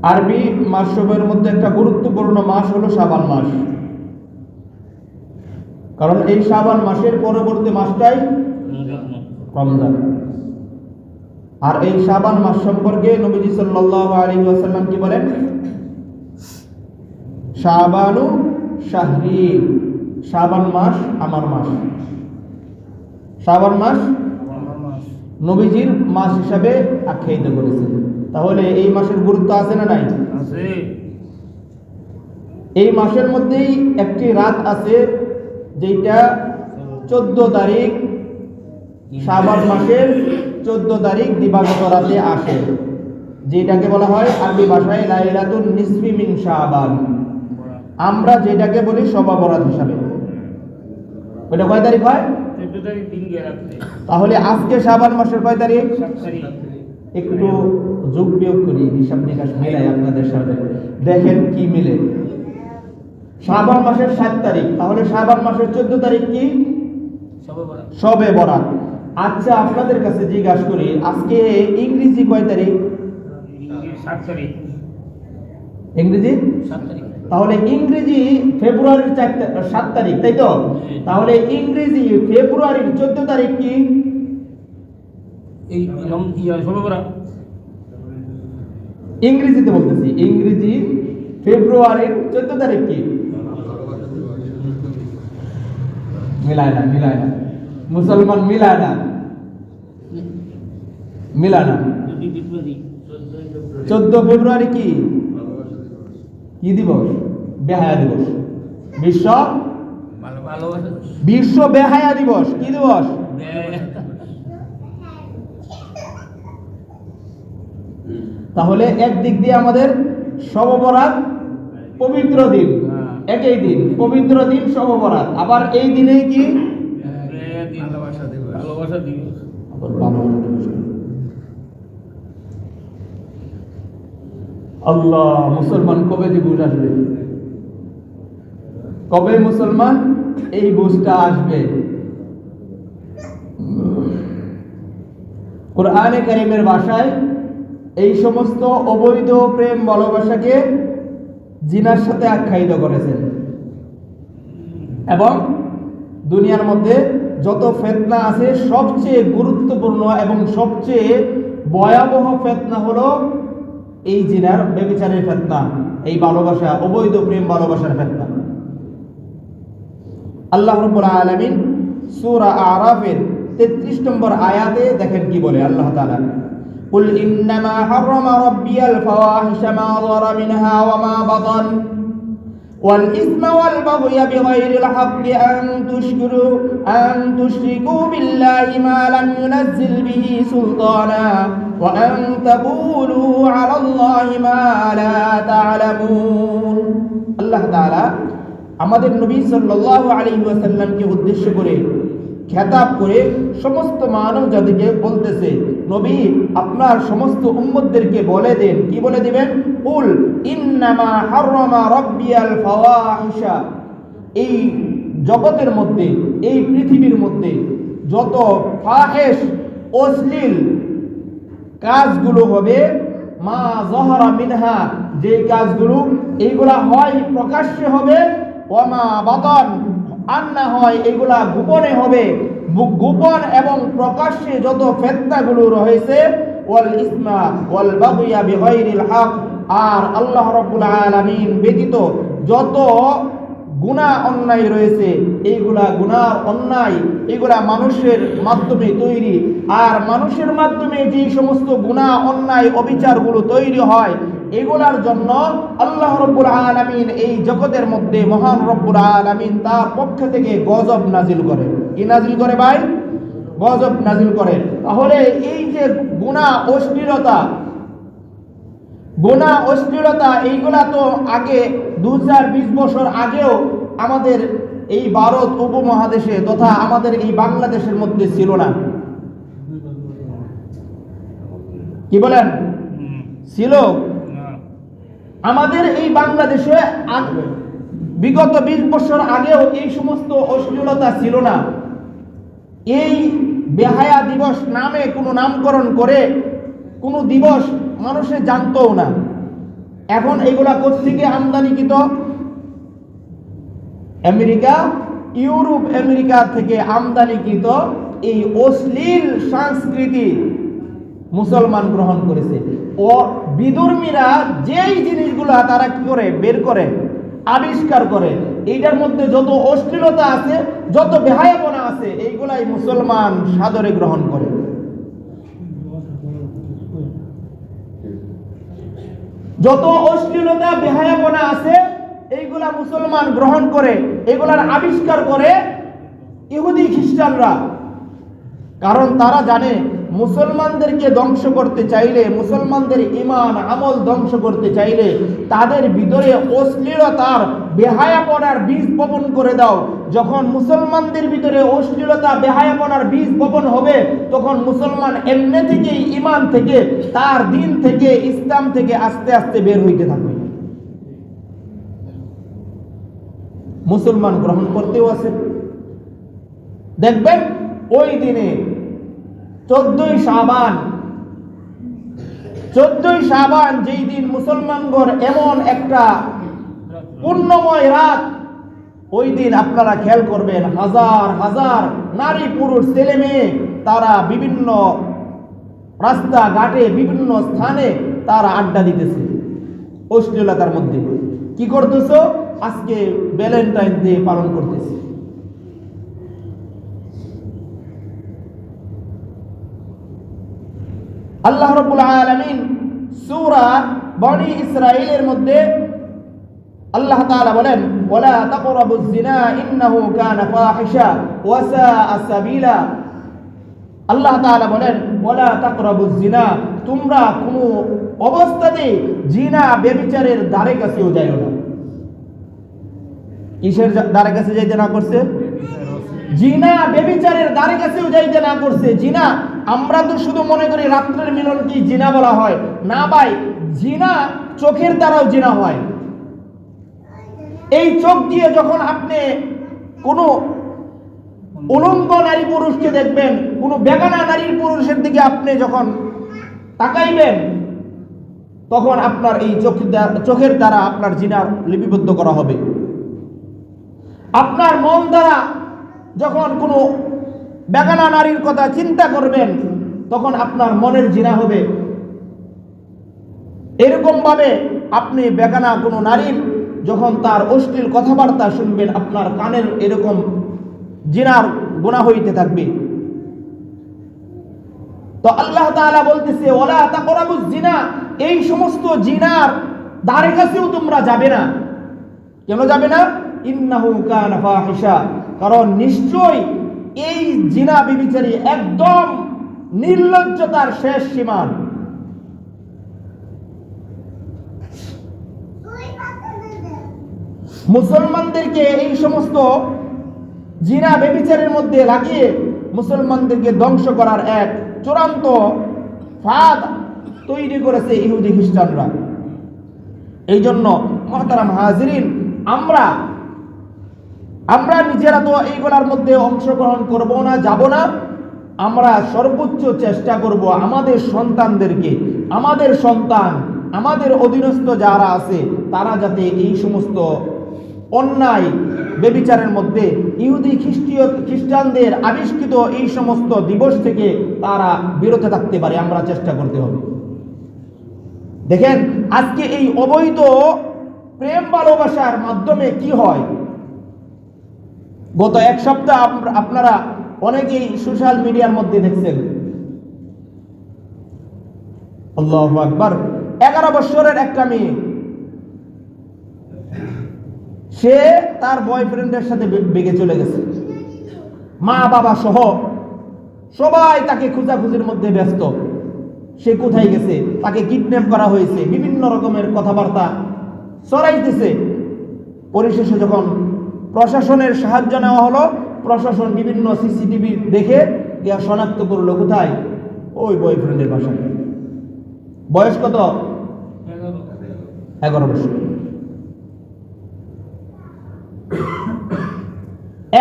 আরবি মাসসমূহের মধ্যে একটা গুরুত্বপূর্ণ মাস হলো শাবান মাস। কারণ এই শাবান মাসের পরবর্তী মাসটাই রমজান। আর এই শাবান মাস সম্পর্কে নবীজি সাল্লাল্লাহু আলাইহি ওয়াসাল্লাম কি বলেন? শাবানু শাহরি, শাবান মাস আমার মাস। শাবান মাস নবীজির মাস হিসাবে আখ্যায়িত করেছেন। তাহলে এই মাসের গুরুত্ব আছে না নাই? আছে। এই মাসের মধ্যেই একটি রাত আছে যেটা 14 তারিখ, শাবান মাসের 14 তারিখ দিবাগত রাতে আসে, যেটাকে বলা হয় আরবি ভাষায় লাইলাতুন নিসফি মিন শাবান। আমরা যেটাকে বলি শবে বরাত হিসাবে। ওটা কয় তারিখ হয়? 14 তারিখ দিন গিয়ে রাত্রে। তাহলে আজকে শাবান মাসের কয় তারিখ? 7 তারিখ। একটু যোগ বিয়োগ করি, হিসাব নিকাশ মিলাই আপনাদের সাথে, দেখেন কি মিলে। শাবান মাসের 7 তারিখ, তাহলে শাবান মাসের 14 তারিখ কি? শবে বরাত। শবে বরাত। আচ্ছা, আপনাদের কাছে জিজ্ঞাসা করি, আজকে ইংরেজি কয় তারিখ? 7 তারিখ। ইংরেজি 7 তারিখ। তাহলে ইংরেজি ফেব্রুয়ারির 7 তারিখ, তাই তো? তাহলে ইংরেজি ফেব্রুয়ারির 14 তারিখ কি? এই শবে বরাত। ইংরেজিতে বলতেছি, ইংরেজি ফেব্রুয়ারির 14 তারিখ কি? মিলায় না, মিলায় না, মুসলমান মিলায় না, মিলায় না। 14 ফেব্রুয়ারি কি? কি দিবস? বেহায়া দিবস। বিশ্ব বিশ্ব বেহায়া দিবস। কি দিবস? তাহলে একদিক দিয়ে আমাদের শবে বরাত পবিত্র দিন, একই দিন পবিত্র দিন শবে বরাত, আবার এই দিনে কি? ভালোবাসা দিবস। আল্লাহ, মুসলমান কবে যে বুঝ আসবে? কবে মুসলমান এই বুঝটা আসবে? কোরআনে কারীমের ভাষায় এই সমস্ত অবৈধ প্রেম ভালোবাসাকে জিনার সাথে আখ্যায়িত করেছেন। এবং দুনিয়ার মধ্যে যত ফিতনা আছে সবচেয়ে গুরুত্বপূর্ণ এবং সবচেয়ে ভয়াবহ ফিতনা হলো এই জিনার ব্যভিচারের ফিতনা, এই ভালোবাসা, অবৈধ প্রেম ভালোবাসার ফিতনা। আল্লাহ রাব্বুল আলামিন সূরা আরাফের 33 নম্বর আয়াতে দেখেন কি বলে আল্লাহ তাআলা, কুল ইন্নামা হারামা রাব্বিয়াল ফাওয়াহিশা মা যারা মিনহা ওয়া মা বাতান ওয়াল ইসমা ওয়াল বাগয়া বিগাইরিল হাক্কি আন তুশরিকু বিল্লাহি মা লাম ইউনাজ্জিল বিহি সুলতানা ওয়া আন তাকুলু আলাল্লাহি মা লা তা'লামুন। আল্লাহ তাআলা আমাদের নবী সাল্লাল্লাহু আলাইহি ওয়াসাল্লামকে উদ্দেশ্য করে খেতাব করে সমস্ত মানব জাতিকে বলতেছে, নবী আপনার সমস্ত উম্মতদেরকে বলে দেন, কি বলে দিবেন? কুল ইন্নামা হারামা রাব্বিয়াল ফাওয়াহিশা, এই জগতের মধ্যে, এই পৃথিবীর মধ্যে যত ফাহিশ অশ্লীল কাজগুলো হবে, মা যাহারা মিনহা, যে কাজগুলো এইগুলা হয় প্রকাশ্যে হবে, ওয়া মা বাতান, আর না হয় এগুলা গোপনে হবে। গোপন এবং প্রকাশ্যে যত ফিতনাগুলো রয়েছে, ওয়াল ইসমা ওয়াল বাগয়া বিগাইরিল হক, আর আল্লাহ রাব্বুল আলামিন ব্যতীত যত গুনাহ অন্যায় রয়েছে, এইগুলা গুনাহ অন্যায় এগুলা মানুষের মাধ্যমে তৈরি। আর মানুষের মাধ্যমে যে সমস্ত গুনাহ অন্যায় অবিচারগুলো তৈরি হয়, এগুলার জন্য আল্লাহ রাব্বুল আলামিন এই জগতের মধ্যে মহান রব্বুল আলামিন তার পক্ষ থেকে গজব নাজিল করে। কি নাজিল করে ভাই? গজব নাজিল করে। তাহলে এই যে গুনাহ অশ্লীলতা এইগুলা তো আগে 2020 বছর আগেও আমাদের এই ভারত উপমহাদেশে তথা আমাদের এই বাংলাদেশের মধ্যে ছিল না। কি বলেন? ছিল। আমাদের এই বাংলাদেশে বিগত 20 বছর আগেও এই সমস্ত অশ্লীলতা ছিল না। এই বেহায়া দিবস নামে কোনো নামকরণ করে কোনো দিবস মানুষে জানতও না। এখন এগুলা কোত্থেকে আমদানিকৃত? আমেরিকা, ইউরোপ আমেরিকা থেকে আমদানিকৃত এই অশ্লীল সংস্কৃতি মুসলমান গ্রহণ করেছে। ও বিধর্মীরা যেই জিনিসগুলা তারা কি করে বের করে, আবিষ্কার করে, এইটার মধ্যে যত অশ্লীলতা আছে, যত বেহায়াপনা আছে, এইগুলাই মুসলমান সাদরে গ্রহণ করে। যত অশ্লীলতা বেহায়াপনা আছে এইগুলা মুসলমান গ্রহণ করে, এগুলার আবিষ্কার করে ইহুদি খ্রিস্টানরা। কারণ তারা জানে মুসলমানদেরকে ধ্বংস করতে চাইলে, মুসলমানদের ঈমান আমল ধ্বংস করতে চাইলে তাদের ভিতরে অশ্লীলতার বেহায়াপনার বীজ বপন করে দাও। যখন মুসলমানদের ভিতরে অশ্লীলতা বেহায়াপনার বীজ বপন হবে, তখন মুসলমান এমনি থেকেই ঈমান থেকে, তার দিন থেকে, ইসলাম থেকে আস্তে আস্তে বের হইতে থাকবে। মুসলমান গ্রহণ করতেও আছে। দেখবেন ওই দিনে 14ই শাবান যেই দিন মুসলমানগণ এমন একটা পুণ্যময় রাত, ওই দিন আপনারা খেয়াল করবেন হাজার হাজার নারী পুরুষ ছেলে মেয়ে তারা বিভিন্ন রাস্তা ঘাটে বিভিন্ন স্থানে তারা আড্ডা দিতেছে অশ্লীলতার মধ্যে। কি করতেছো? আজকে ভ্যালেন্টাইন ডে পালন করতেছে। আল্লাহ রাব্বুল আলামিন সূরা বনি ইসরাঈলের মধ্যে আল্লাহ তাআলা বলেন, ওয়ালা তাকরাবুজ জিনা ইন্নাহু কানা ফাহিশা ওয়া সাআ সাবিলা। আল্লাহ তাআলা বলেন, ওয়ালা তাকরাবুজ জিনা, তোমরা কোনো অবস্থাতেই জিনা ব্যভিচারের ধারে কাছেও যাইও না। কিসের ধারে কাছে যাইতে না করছে? জিনা ব্যভিচারের ধারে কাছেও যাইতে না করছে। জিনা আমরা তো শুধু মনে করি রাত্রের মিলনকে জিনা বলা হয়, না ভাই, জিনা চোখের দ্বারাও জিনা হয়। এই চোখ দিয়ে যখন আপনি কোনো উলঙ্গ নারী পুরুষকে দেখবেন, কোনো বেগানা নারী পুরুষের দিকে আপনি যখন তাকাইবেন, তখন আপনার এই চোখের দ্বারা আপনার জিনা লিপিবদ্ধ করা হবে। আপনার মন দ্বারা যখন কোনো বেগানা নারীর কথা চিন্তা করবেন, তখন আপনার মনের জিনা হবে। এরকম ভাবে আপনি বেগানা কোনো নারীর যখন তার অশ্লীল কথাবার্তা শুনবেন, আপনার কানের এরকম জিনার গুনাহ হইতে থাকবে। তো আল্লাহ তাআলা বলতেছে, ওয়ালা তাকরাবুজ জিনা, এই সমস্ত জিনার ধারে কাছেও তোমরা যাবে না। কেন যাবে না? ইন্নাহু কানা ফাহিশা, কারণ নিশ্চয় এই জিনা ব্যভিচারী একদম নির্লজ্জতার শেষ সীমা। মুসলমানদেরকে এই সমস্ত জিনা ব্যভিচারের মধ্যে লাগিয়ে মুসলমানদেরকে ধ্বংস করার এক চূড়ান্ত ফাঁদ তৈরি করেছে ইহুদি খ্রিস্টানরা। এই জন্য মুহতারাম হাজিরিন, আমরা নিজেরা তো এইগুলার মধ্যে অংশগ্রহণ করব না, যাব না। আমরা সর্বোচ্চ চেষ্টা করব আমাদের সন্তানদেরকে, আমাদের সন্তান, আমাদের অধীনস্থ যারা আছে তারা যাতে এই সমস্ত অন্যায় ব্যভিচারের মধ্যে, ইহুদি খ্রিস্টানদের আবিষ্কৃত এই সমস্ত দিবস থেকে তারা বিরত থাকতে পারে, আমরা চেষ্টা করতে হবে। দেখেন আজকে এই অবৈধ প্রেম ভালোবাসার মাধ্যমে কি হয়। গত এক সপ্তাহ আপনারা অনেকেই সোশ্যাল মিডিয়ার মধ্যে দেখছেন, আল্লাহু আকবার, 11 বছরের একটা মেয়ে, সে তার বয়ফ্রেন্ডের সাথে বেগে চলে গেছে। মা বাবা সহ সবাই তাকে খোঁজাখুঁজির মধ্যে ব্যস্ত। সে কোথায় গেছে, তাকে কিডন্যাপ করা হয়েছে, বিভিন্ন রকমের কথাবার্তা ছড়াইতেছে। পরিশেষে যখন প্রশাসনের সাহায্য নেওয়া হলো, প্রশাসন বিভিন্ন সিসিটিভি দেখে ইয়া শনাক্ত করলো কোথায়, ওই বয়ফ্রেন্ডের বাসায়। বয়স কত? 11 বছর।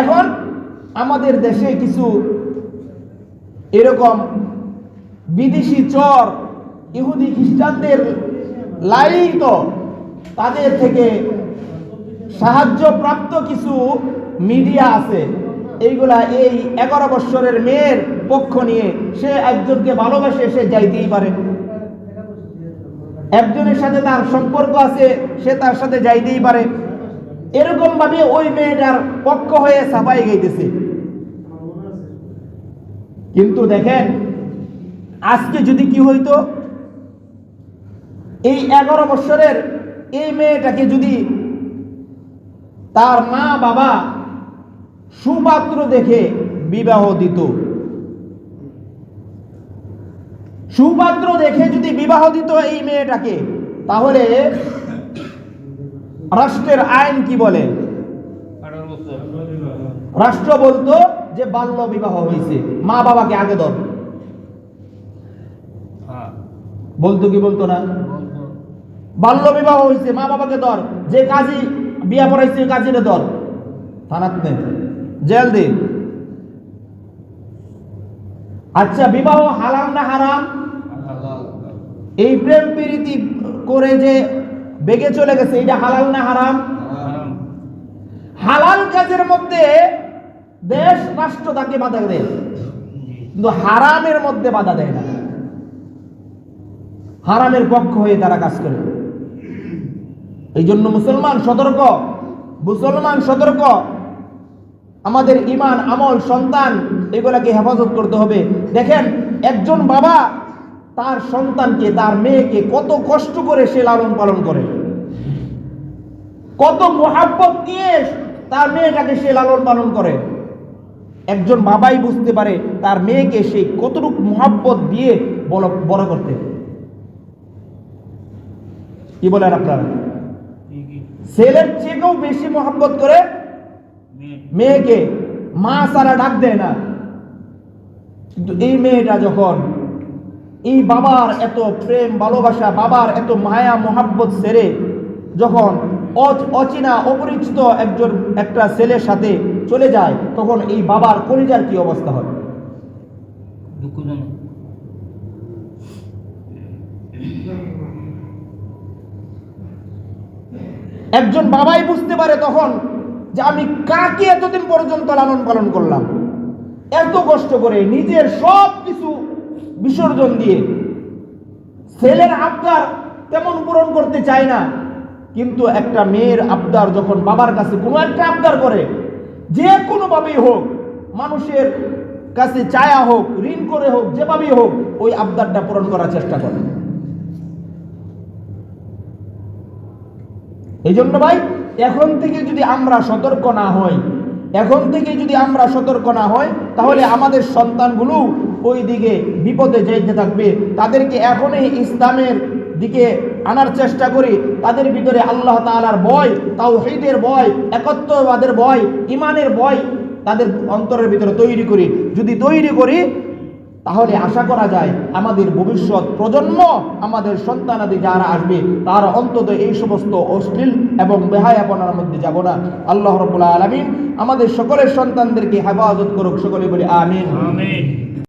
এখন আমাদের দেশে কিছু এরকম বিদেশি চর ইহুদি খ্রিস্টানদের লালিত তাদের থেকে সাহায্যপ্রাপ্ত কিছু মিডিয়া আছে, এইগুলা এই 11 বৎসরের মেয়ের পক্ষ নিয়ে সে একজনকে ভালোবাসে, সে যাইতেই পারে। একজনের সাথে তার সম্পর্ক আছে, সে তার সাথে যাইতেই পারে। এরকম ভাবে ওই মেয়েটার পক্ষ হয়ে সাফাই গাইতেছে। কিন্তু দেখেন, আজকে যদি কি হইতো, এই 11 বৎসরের এই মেয়েটাকে যদি তার মা বাবা সুপাত্র দেখে বিবাহ দিত, সুপাত্র দেখে যদি বিবাহ দিত এই মেয়েটাকে, তাহলে রাষ্ট্রের আইন কি বলে? 18 বছর। রাষ্ট্র বলতো যে বাল্য বিবাহ হয়েছে, মা বাবাকে আগে ধর। হ্যাঁ, বলতো কি বলতো না? বলতো। বাল্য বিবাহ হয়েছে, মা বাবাকে ধর। যে কাজী বিয়া পড়াইছে কাজীরে ধর, থানাত নে, জেল দে। আচ্ছা, বিবাহ হালাল না হারাম? হালাল। এই প্রেম প্রীতি করে যে বেগে চলে গেছে, এটা হালাল না হারাম? হারাম। হালাল কাজের মধ্যে দেশ রাষ্ট্র তাকে বাধা দেয়, কিন্তু হারামের মধ্যে বাধা দেয় না। হারামের পক্ষ হয়ে তারা কাজ করে। এই জন্য মুসলমান সতর্ক, মুসলমান সতর্ক। আমাদের ঈমান, আমল, সন্তান এগুলাকে হেফাজত করতে হবে। দেখেন, একজন বাবা তার সন্তানকে, তার মেয়েকে কত কষ্ট করে সে লালন পালন করে, কত মোহাব্বত নিয়ে তার মেয়েটাকে সে লালন পালন করে। একজন বাবাই বুঝতে পারে তার মেয়েকে সে কতটুকু মোহাব্বত দিয়ে বড় করতে। কি বলেন আপনারা? ঠিকই। ছেলের চেয়েও বেশি মোহাব্বত করে মেয়েকে, মা সারা ডাক দেয় না। কিন্তু এই মেয়েটা যখন এই বাবার এত প্রেম ভালোবাসা, বাবার এত মায়া মোহাব্বত ছেড়ে যখন অচেনা অপরিচিত একটা ছেলের সাথে চলে যায়, তখন এই বাবার কলিজার কি অবস্থা হবে? দুঃখজনক। একজন বাবাই বুঝতে পারে তখন যে আমি কাকে এতদিন পর্যন্ত লালন পালন করলাম, এত কষ্ট করে নিজের সব কিছু বিসর্জন দিয়ে। ছেলের আবদার তেমন পূরণ করতে চায় না, কিন্তু একটা মেয়ের আবদার যখন বাবার কাছে কোনো একটা আবদার করে, যে কোনোভাবেই হোক, মানুষের কাছে চায়া হোক, ঋণ করে হোক, যেভাবেই হোক, ওই আবদারটা পূরণ করার চেষ্টা করে। এই জন্য ভাই, এখন থেকে যদি আমরা সতর্ক না হই, তাহলে আমাদের সন্তানগুলো ওই দিকে বিপদে যাইতে থাকবে। তাদেরকে এখনই ইসলামের দিকে আনার চেষ্টা করি, তাদের ভিতরে আল্লাহ তাআলার ভয়, তাওহীদের ভয়, একত্ববাদের ভয়, ঈমানের ভয় তাদের অন্তরের ভিতরে তৈরি করি। যদি তৈরি করি, তাহলে আশা করা যায় আমাদের ভবিষ্যৎ প্রজন্ম, আমাদের সন্তানাদি যারা আসবে, তারা অন্তত এই সমস্ত অশ্লীল এবং বেহায়াপনার মধ্যে যাব না। আল্লাহ রাব্বুল আলামিন আমাদের সকলের সন্তানদেরকে হেফাজত করুক, সকলে বলি আমিন। আমিন।